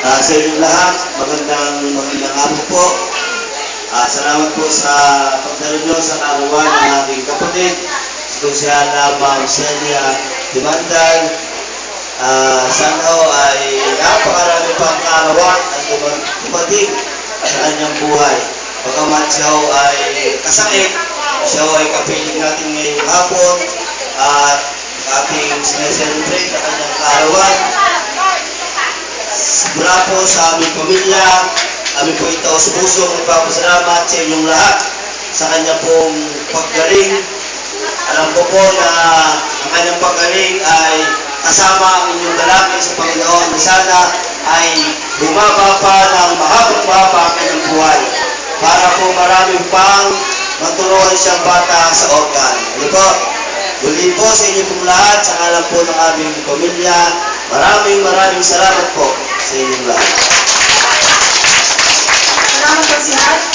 Sa inyong lahat, magandang araw po. Salamat po sa pagdalo nyo sa karawan ng ating kapatid, si Konsehal Ma'am Celia Dimandan. Sana ay napakarami pang karawan at dumating sa kanyang buhay. Bagamat siya ay kasakit, siya ay kapiling natin ngayong hapon at ating sineselebrate sa kanyang karawan. Mula po sa aming pamilya, kami po ito sa pusong nagpapasalamat sa inyong lahat sa kanya pong paggaling. Alam ko po na ang kanyang paggaling ay kasama ang inyong dalangin sa Panginoon na sana ay bumaba pa ng mahaba ang kanyang buhay para po marami pang maturuan siyang bata sa organ. Ano po? Muli po sa inyo pong lahat, sa ngalan po ng aming pamilya, maraming salamat po sa inyong lahat. Salamat po, Konsehal.